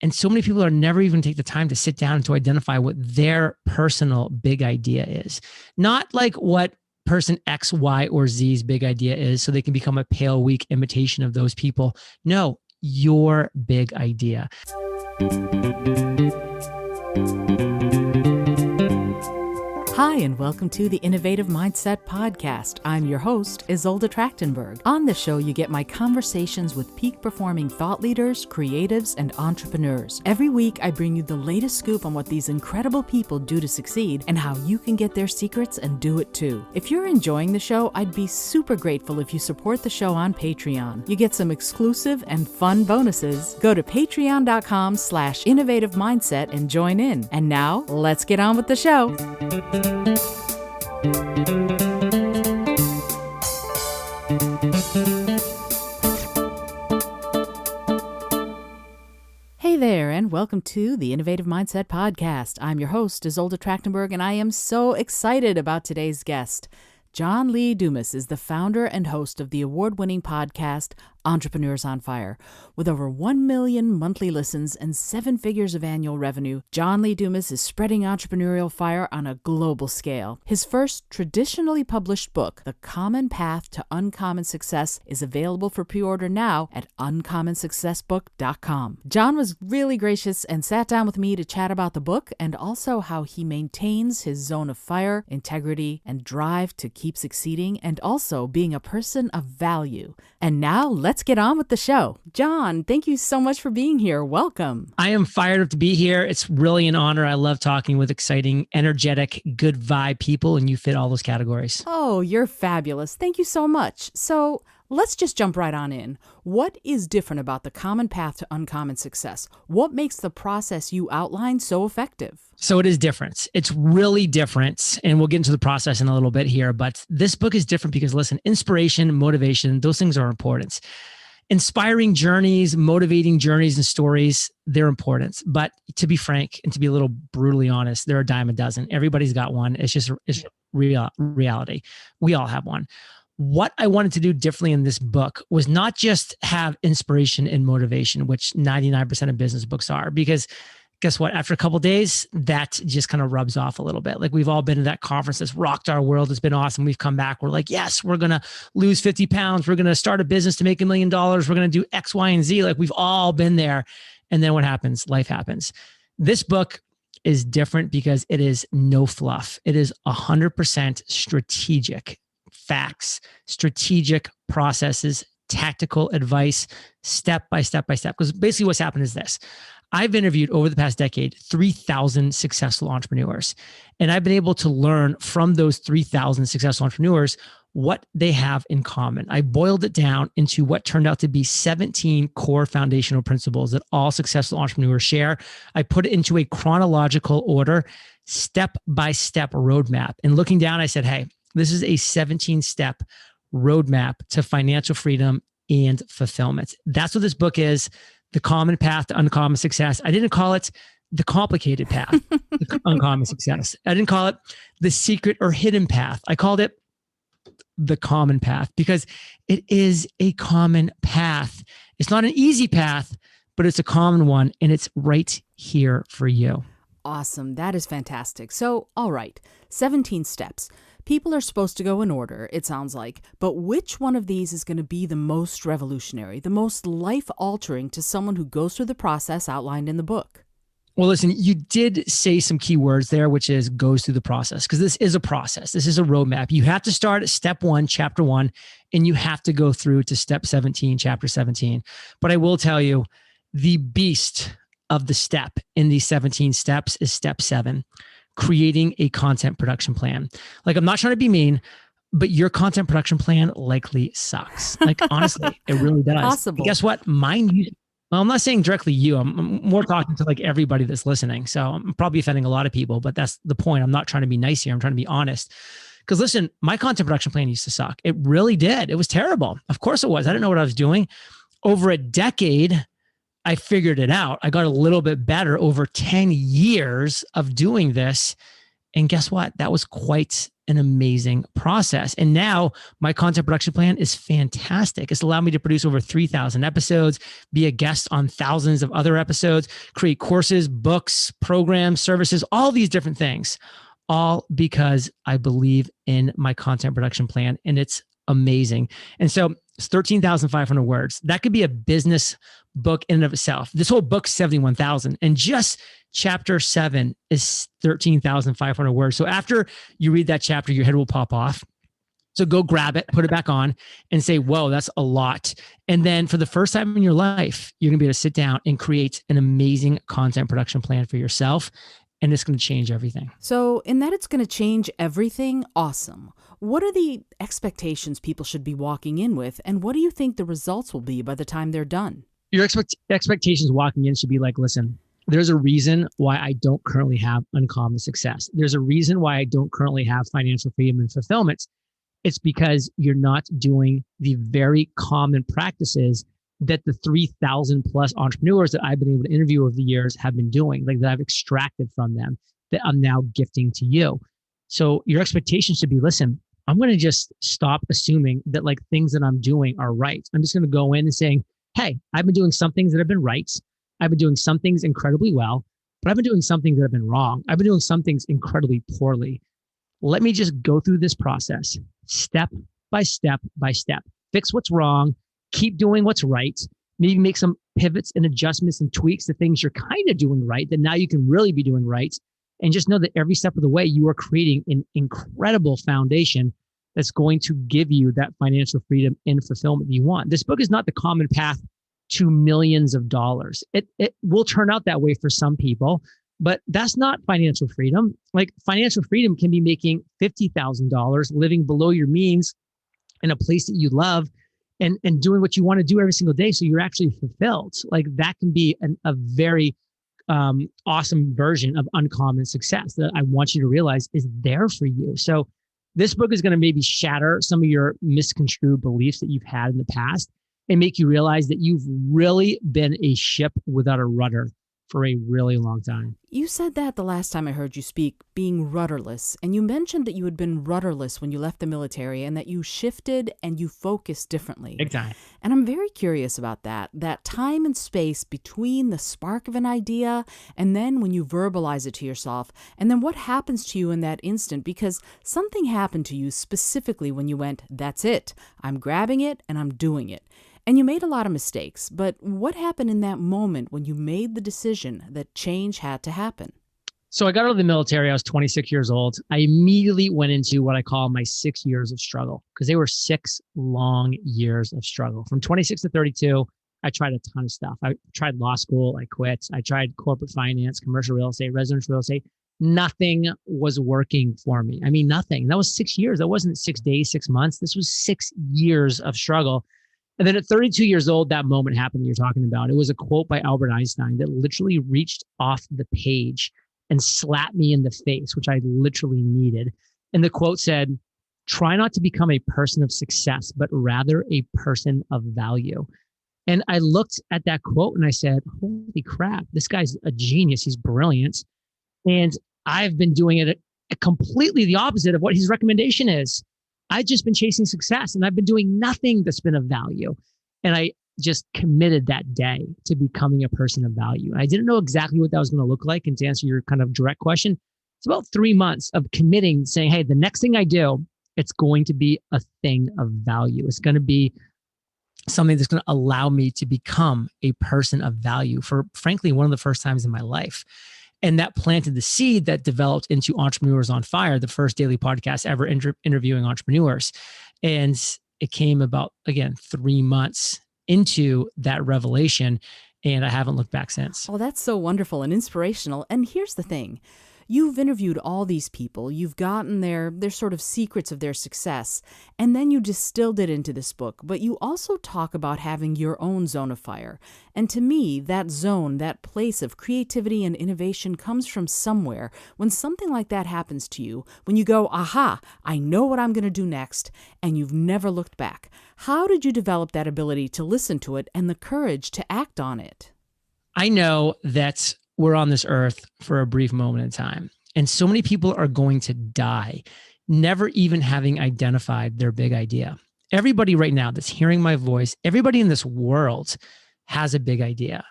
And so many people are never even take the time to sit down and to identify what their personal big idea is. Not like what person X, Y, or Z's big idea is so they can become a pale, weak imitation of those people. No, your big idea. Hi, and welcome to the Innovative Mindset Podcast. I'm your host, Isolde Trachtenberg. On this show, you get my conversations with peak-performing thought leaders, creatives, and entrepreneurs. Every week, I bring you the latest scoop on what these incredible people do to succeed and how you can get their secrets and do it too. If you're enjoying the show, I'd be super grateful if you support the show on Patreon. You get some exclusive and fun bonuses. Go to patreon.com/innovative mindset and join in. And now, let's get on with the show. Hey there, and welcome to the Innovative Mindset Podcast. I'm your host, Isolde Trachtenberg, and I am so excited about today's guest. John Lee Dumas is the founder and host of the award-winning podcast, Entrepreneurs on Fire. With over 1 million monthly listens and 7 figures of annual revenue, John Lee Dumas is spreading entrepreneurial fire on a global scale. His first traditionally published book, The Common Path to Uncommon Success, is available for pre-order now at uncommonsuccessbook.com. John was really gracious and sat down with me to chat about the book and also how he maintains his zone of fire, integrity, and drive to keep succeeding, and also being a person of value. And now let's get on with the show. John, thank you so much for being here. Welcome. I am fired up to be here. It's really an honor. I love talking with exciting, energetic, good vibe people, and you fit all those categories. Oh, you're fabulous. Thank you so much. So let's just jump right on in. What is different about the common path to uncommon success? What makes the process you outline so effective? So it is different. It's really different. And we'll get into the process in a little bit here. But this book is different because, listen, inspiration, motivation, those things are important. Inspiring journeys, motivating journeys and stories, they're important. But to be frank and to be a little brutally honest, they're a dime a dozen. Everybody's got one. It's reality. We all have one. What I wanted to do differently in this book was not just have inspiration and motivation, which 99% of business books are, because guess what? After a couple of days, that just kind of rubs off a little bit. Like we've all been to that conference that's rocked our world. It's been awesome. We've come back. We're like, yes, we're going to lose 50 pounds. We're going to start a business to make $1 million. We're going to do X, Y, and Z. Like we've all been there. And then what happens? Life happens. This book is different because it is no fluff. It is 100% strategic facts, strategic processes, tactical advice, step by step by step. Because basically what's happened is this. I've interviewed over the past decade 3,000 successful entrepreneurs, and I've been able to learn from those 3,000 successful entrepreneurs what they have in common. I boiled it down into what turned out to be 17 core foundational principles that all successful entrepreneurs share. I put it into a chronological order, step-by-step roadmap. And looking down, I said, hey, this is a 17-step roadmap to financial freedom and fulfillment. That's what this book is. The Common Path to Uncommon Success. I didn't call it the complicated path to uncommon success. I didn't call it the secret or hidden path. I called it the common path because it is a common path. It's not an easy path, but it's a common one, and it's right here for you. Awesome. That is fantastic. So, all right, 17 steps. People are supposed to go in order, it sounds like, but which one of these is going to be the most revolutionary, the most life-altering to someone who goes through the process outlined in the book? Well, listen, you did say some key words there, which is goes through the process, because this is a process. This is a roadmap. You have to start at step 1, chapter 1, and you have to go through to step 17, chapter 17. But I will tell you, the beast of the step in these 17 steps is step 7. Creating a content production plan. Like, I'm not trying to be mean, but your content production plan likely sucks. Like, honestly, it really does. Possible. Guess what? Mine, well, I'm not saying directly you. I'm more talking to like everybody that's listening. So I'm probably offending a lot of people, but that's the point. I'm not trying to be nice here. I'm trying to be honest. Because listen, my content production plan used to suck. It really did. It was terrible. Of course it was. I didn't know what I was doing. Over a decade, I figured it out. I got a little bit better over 10 years of doing this. And guess what? That was quite an amazing process. And now my content production plan is fantastic. It's allowed me to produce over 3,000 episodes, be a guest on thousands of other episodes, create courses, books, programs, services, all these different things, all because I believe in my content production plan, and it's amazing. And so it's 13,500 words. That could be a business book in and of itself. This whole book's 71,000, and just chapter 7 is 13,500 words. So after you read that chapter, your head will pop off. So go grab it, put it back on, and say, whoa, that's a lot. And then for the first time in your life, you're going to be able to sit down and create an amazing content production plan for yourself. And it's going to change everything. So in that it's going to change everything, awesome. What are the expectations people should be walking in with? And what do you think the results will be by the time they're done? Your expectations walking in should be like, listen, there's a reason why I don't currently have uncommon success. There's a reason why I don't currently have financial freedom and fulfillment. It's because you're not doing the very common practices that the 3,000 plus entrepreneurs that I've been able to interview over the years have been doing, like that I've extracted from them, that I'm now gifting to you. So your expectation should be, listen, I'm going to just stop assuming that like things that I'm doing are right. I'm just going to go in and saying, hey, I've been doing some things that have been right. I've been doing some things incredibly well, but I've been doing some things that have been wrong. I've been doing some things incredibly poorly. Let me just go through this process step by step by step. Fix what's wrong. Keep doing what's right. Maybe make some pivots and adjustments and tweaks to things you're kind of doing right that now you can really be doing right. And just know that every step of the way, you are creating an incredible foundation that's going to give you that financial freedom and fulfillment you want. This book is not the common path to millions of dollars. It will turn out that way for some people, but that's not financial freedom. Like financial freedom can be making $50,000, living below your means in a place that you love, and doing what you want to do every single day. So you're actually fulfilled. Like that can be a very awesome version of uncommon success that I want you to realize is there for you. So this book is going to maybe shatter some of your misconstrued beliefs that you've had in the past and make you realize that you've really been a ship without a rudder for a really long time. You said that the last time I heard you speak, being rudderless, and you mentioned that you had been rudderless when you left the military and that you shifted and you focused differently. Big time. And I'm very curious about that time and space between the spark of an idea and then when you verbalize it to yourself, and then what happens to you in that instant, because something happened to you specifically when you went, that's it, I'm grabbing it and I'm doing it. And you made a lot of mistakes, but what happened in that moment when you made the decision that change had to happen? So I got out of the military. I was 26 years old. I immediately went into what I call my 6 years of struggle, because they were 6 long years of struggle. From 26 to 32, I tried a ton of stuff. I tried law school. I quit. I tried corporate finance, commercial real estate, residential real estate. Nothing was working for me. I mean, nothing. That was 6 years. That wasn't 6 days, 6 months. This was 6 years of struggle. And then at 32 years old, that moment happened that you're talking about. It was a quote by Albert Einstein that literally reached off the page and slapped me in the face, which I literally needed. And the quote said, try not to become a person of success, but rather a person of value. And I looked at that quote and I said, holy crap, this guy's a genius. He's brilliant. And I've been doing it completely the opposite of what his recommendation is. I've just been chasing success and I've been doing nothing that's been of value. And I just committed that day to becoming a person of value. And I didn't know exactly what that was going to look like. And to answer your kind of direct question, it's about 3 months of committing, saying, hey, the next thing I do, it's going to be a thing of value. It's going to be something that's going to allow me to become a person of value for, frankly, one of the first times in my life. And that planted the seed that developed into Entrepreneurs on Fire, the first daily podcast ever interviewing entrepreneurs. And it came about, again, 3 months into that revelation. And I haven't looked back since. Oh, that's so wonderful and inspirational. And here's the thing. You've interviewed all these people. You've gotten their sort of secrets of their success, and then you distilled it into this book. But you also talk about having your own zone of fire. And to me, that zone, that place of creativity and innovation comes from somewhere. When something like that happens to you, when you go, aha, I know what I'm going to do next, and you've never looked back. How did you develop that ability to listen to it and the courage to act on it? I know that we're on this earth for a brief moment in time. And so many people are going to die never even having identified their big idea. Everybody right now that's hearing my voice, everybody in this world has a big idea.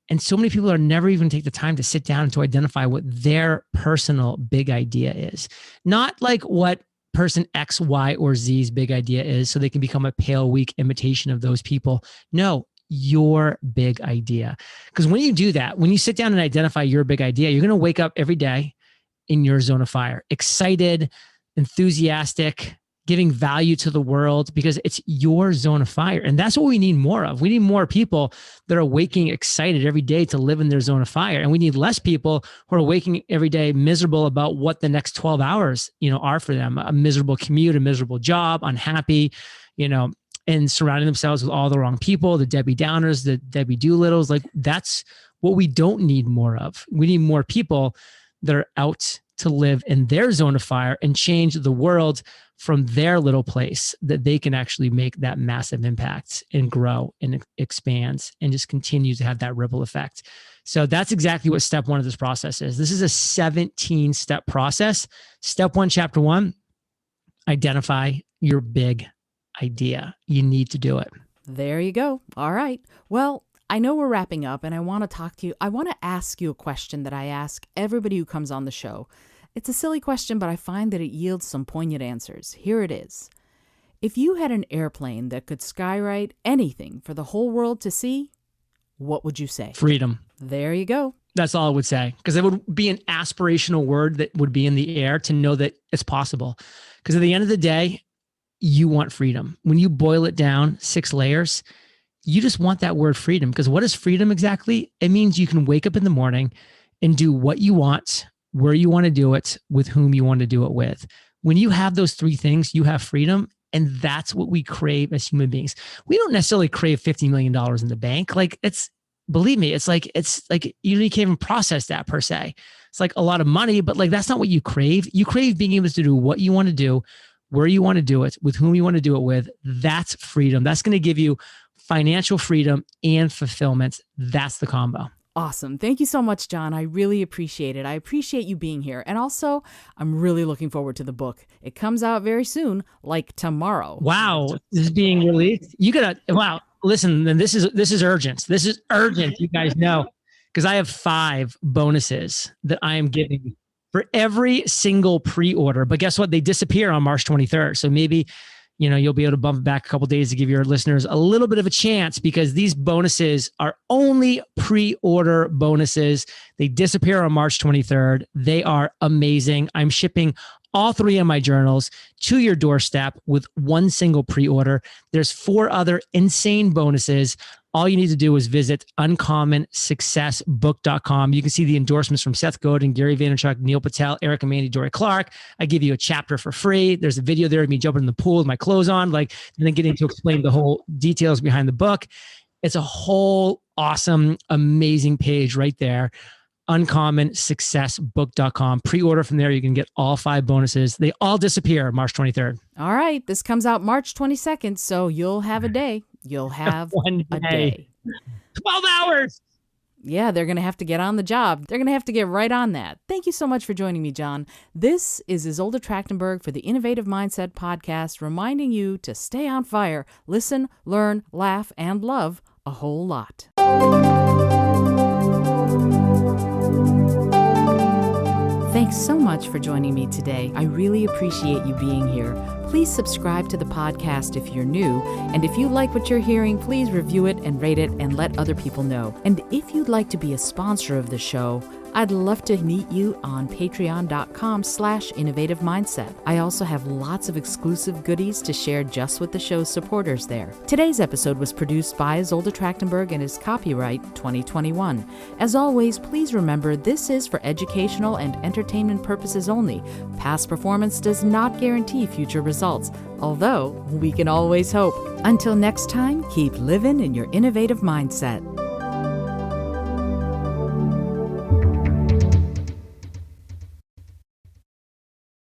And so many people are never even take the time to sit down and to identify what their personal big idea is. Not like what person X, Y, or Z's big idea is so they can become a pale, weak imitation of those people. No, your big idea. Because when you do that, when you sit down and identify your big idea, you're going to wake up every day in your zone of fire, excited, enthusiastic, giving value to the world because it's your zone of fire. And that's what we need more of. We need more people that are waking excited every day to live in their zone of fire. And we need less people who are waking every day miserable about what the next 12 hours, are for them. A miserable commute, a miserable job, unhappy, and surrounding themselves with all the wrong people, the Debbie Downers, the Debbie Doolittles. Like that's what we don't need more of. We need more people that are out to live in their zone of fire and change the world from their little place, that they can actually make that massive impact and grow and expand and just continue to have that ripple effect. So that's exactly what step one of this process is. This is a 17-step process. Step one, chapter one, identify your big idea. You need to do it. There you go. All right. Well, I know we're wrapping up and I want to talk to you. I want to ask you a question that I ask everybody who comes on the show. It's a silly question, but I find that it yields some poignant answers. Here it is. If you had an airplane that could skywrite anything for the whole world to see, what would you say? Freedom. There you go. That's all I would say, because it would be an aspirational word that would be in the air to know that it's possible. Because at the end of the day, you want freedom. When you boil it down 6 layers, you just want that word freedom. Because what is freedom exactly? It means you can wake up in the morning and do what you want, where you want to do it, with whom you want to do it with. When you have those 3 things, you have freedom. And that's what we crave as human beings. We don't necessarily crave $50 million in the bank. Like believe me, it's like you can't even process that per se. It's like a lot of money, but like, that's not what you crave. You crave being able to do what you want to do, where you want to do it, with whom you want to do it with. That's freedom. That's going to give you financial freedom and fulfillment. That's the combo. Awesome. Thank you so much, John. I really appreciate it. I appreciate you being here. And also, I'm really looking forward to the book. It comes out very soon, like tomorrow. Wow. This is being released. Wow. Listen, then this is urgent. This is urgent. You guys know, because I have 5 bonuses that I am giving for every single pre-order. But guess what? They disappear on March 23rd. So maybe you'll be able to bump it back a couple of days to give your listeners a little bit of a chance, because these bonuses are only pre-order bonuses. They disappear on March 23rd. They are amazing. I'm shipping all 3 of my journals to your doorstep with 1 single pre-order. There's 4 other insane bonuses. All you need to do is visit uncommonsuccessbook.com. You can see the endorsements from Seth Godin, Gary Vaynerchuk, Neil Patel, Eric Mandy, Dory Clark. I give you a chapter for free. There's a video there of me jumping in the pool with my clothes on, and then getting to explain the whole details behind the book. It's a whole awesome, amazing page right there. uncommonsuccessbook.com. Pre-order from there. You can get all 5 bonuses. They all disappear March 23rd. All right. This comes out March 22nd, so you'll have a day. You'll have One a day. 12 hours. Yeah, they're going to have to get on the job. They're going to have to get right on that. Thank you so much for joining me, John. This is Isolde Trachtenberg for the Innovative Mindset Podcast, reminding you to stay on fire, listen, learn, laugh, and love a whole lot. Thanks so much for joining me today. I really appreciate you being here. Please subscribe to the podcast if you're new. And if you like what you're hearing, please review it and rate it and let other people know. And if you'd like to be a sponsor of the show, I'd love to meet you on patreon.com/innovative mindset. I also have lots of exclusive goodies to share just with the show's supporters there. Today's episode was produced by Isolde Trachtenberg and is copyright 2021. As always, please remember this is for educational and entertainment purposes only. Past performance does not guarantee future results, although we can always hope. Until next time, keep living in your innovative mindset.